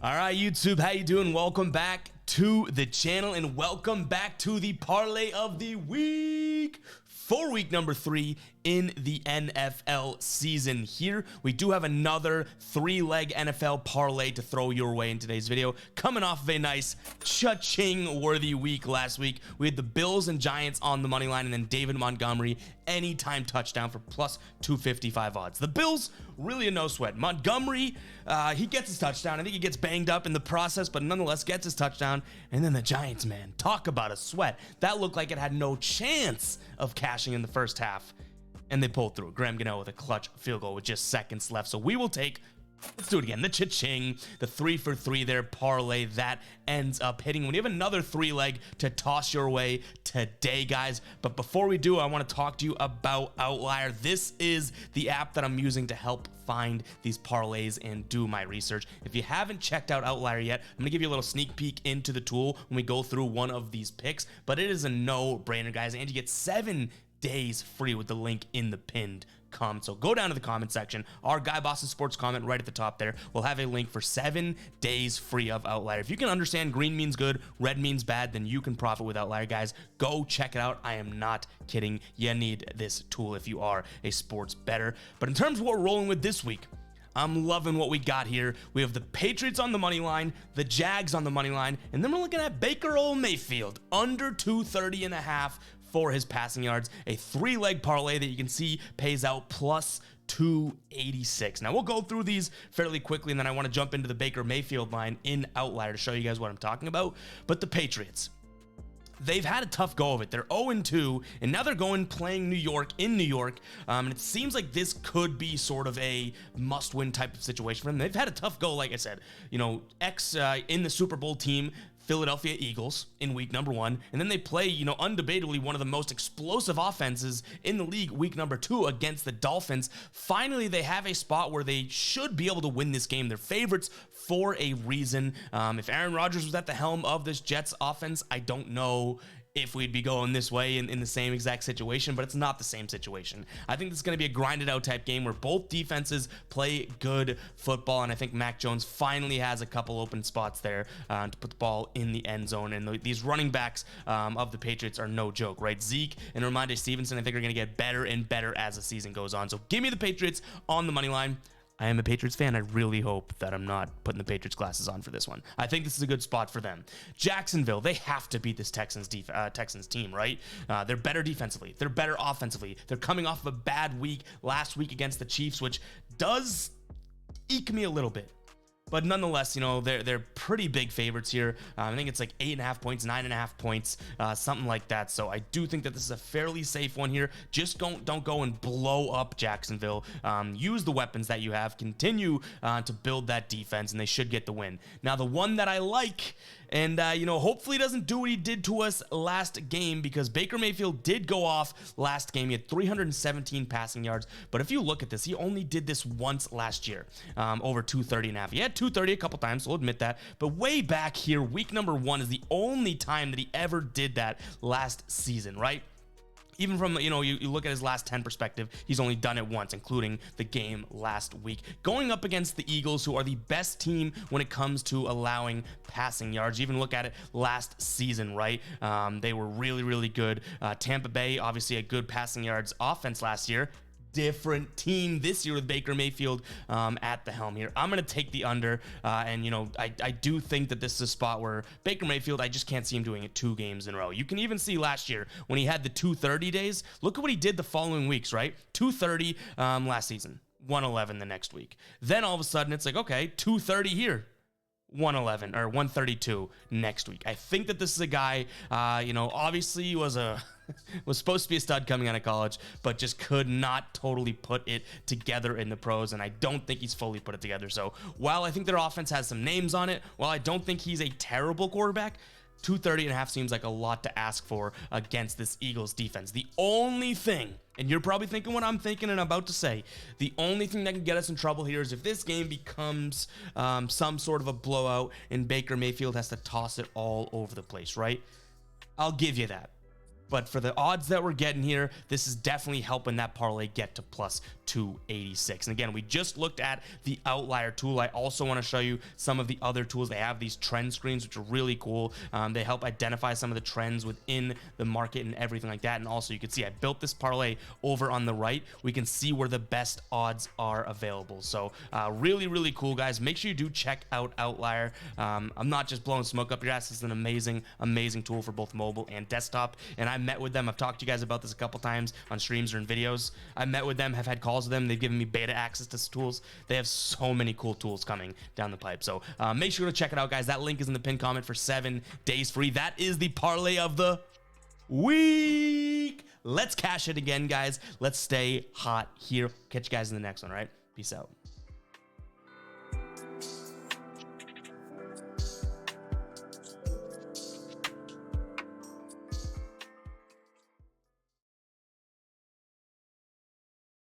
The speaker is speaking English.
All right, YouTube, how you doing? Welcome back to the channel and welcome back to the parlay of the week for week number 3 in the NFL season. Here we do have another 3-leg NFL parlay to throw your way in today's video. Coming off of a nice cha-ching worthy week last week, we had the Bills and Giants on the money line, and then David Montgomery anytime touchdown for plus 255 odds. The Bills, really a no sweat. Montgomery, he gets his touchdown. I think he gets banged up in the process, but nonetheless gets his touchdown. And then the Giants, man, talk about a sweat. That looked like it had no chance of cashing in the first half, and they pulled through. Graham Gano with a clutch field goal with just seconds left. So we will take, let's do it again, the cha-ching, the 3 for 3 there parlay that ends up hitting. When you have another 3-leg to toss your way today, guys. But before we do, I want to talk to you about Outlier. This is the app that I'm using to help find these parlays and do my research. If you haven't checked out Outlier yet, I'm gonna give you a little sneak peek into the tool when we go through one of these picks, but it is a no-brainer, guys, and you get 7 days free with the link in the pinned comment. So go down to the comment section. Our Guy Boston Sports comment right at the top there will have a link for 7 days free of Outlier. If you can understand green means good, red means bad, then you can profit with Outlier, guys. Go check it out. I am not kidding. You need this tool if you are a sports bettor. But in terms of what we're rolling with this week, I'm loving what we got here. We have the Patriots on the money line, the Jags on the money line, and then we're looking at Baker Mayfield under 230.5 for his passing yards. A 3-leg parlay that you can see pays out plus 286. Now we'll go through these fairly quickly, and then I want to jump into the Baker Mayfield line in Outlier to show you guys what I'm talking about. But the Patriots, they've had a tough go of it. They're 0-2, and now they're going playing New York in New York, and it seems like this could be sort of a must-win type of situation for them. They've had a tough go, like I said. You know, in the Super Bowl team, Philadelphia Eagles in week number 1, and then they play, you know, undebatably one of the most explosive offenses in the league week number 2 against the Dolphins. Finally, they have a spot where they should be able to win this game. They're favorites for a reason. If Aaron Rodgers was at the helm of this Jets offense, I don't know if we'd be going this way in the same exact situation, but it's not the same situation. I think this is going to be a grinded out type game where both defenses play good football, and I think Mac Jones finally has a couple open spots there to put the ball in the end zone. And these running backs of the Patriots are no joke, right? Zeke and Ramondre Stevenson, I think, are going to get better and better as the season goes on. So give me the Patriots on the money line. I am a Patriots fan. I really hope that I'm not putting the Patriots glasses on for this one. I think this is a good spot for them. Jacksonville, they have to beat this Texans team, right? They're better defensively. They're better offensively. They're coming off of a bad week last week against the Chiefs, which does eke me a little bit. But nonetheless, you know, they're pretty big favorites here. I think it's like 8.5 points, 9.5 points, something like that. So I do think that this is a fairly safe one here. Just don't go and blow up Jacksonville. Use the weapons that you have. Continue to build that defense, and they should get the win. Now, the one that I like, and you know, hopefully doesn't do what he did to us last game, because Baker Mayfield did go off last game. He had 317 passing yards, but if you look at this, he only did this once last year, over 230.5. He had 230 a couple times, so we'll admit that, but way back here, week number 1 is the only time that he ever did that last season, right? Even from, you know, you look at his last 10 perspective, he's only done it once, including the game last week. Going up against the Eagles, who are the best team when it comes to allowing passing yards. You even look at it last season, right? They were really, really good. Tampa Bay, obviously a good passing yards offense last year. Different team this year with Baker Mayfield at the helm here. I'm going to take the under, and, you know, I do think that this is a spot where Baker Mayfield, I just can't see him doing it 2 games in a row. You can even see last year when he had the 230 days. Look at what he did the following weeks, right? 230 last season, 111 the next week. Then all of a sudden it's like, okay, 230 here, 111 or 132 next week. I think that this is a guy, you know, obviously he was supposed to be a stud coming out of college, but just could not totally put it together in the pros, and I don't think he's fully put it together. So while I think their offense has some names on it, while I don't think he's a terrible quarterback, 230.5 seems like a lot to ask for against this Eagles defense. The only thing, and you're probably thinking what I'm thinking and I'm about to say, the only thing that can get us in trouble here is if this game becomes some sort of a blowout and Baker Mayfield has to toss it all over the place, right? I'll give you that. but for the odds that we're getting here, this is definitely helping that parlay get to plus 286. And again, we just looked at the outlier tool. I also want to show you some of the other tools. They have these trend screens, which are really cool. They help identify some of the trends within the market and everything like that. And also you can see I built this parlay over on the right. We can see where the best odds are available. So really, really cool, guys. Make sure you do check out Outlier. I'm not just blowing smoke up your ass. It's an amazing, amazing tool for both mobile and desktop. And I met with them. I've talked to you guys about this a couple times on streams or in videos. I met with them, have had calls with them. They've given me beta access to tools. They have so many cool tools coming down the pipe. So make sure to check it out, guys. That link is in the pinned comment for 7 days free. That is the parlay of the week. Let's cash it again, guys. Let's stay hot here. Catch you guys in the next one, all right? Peace out.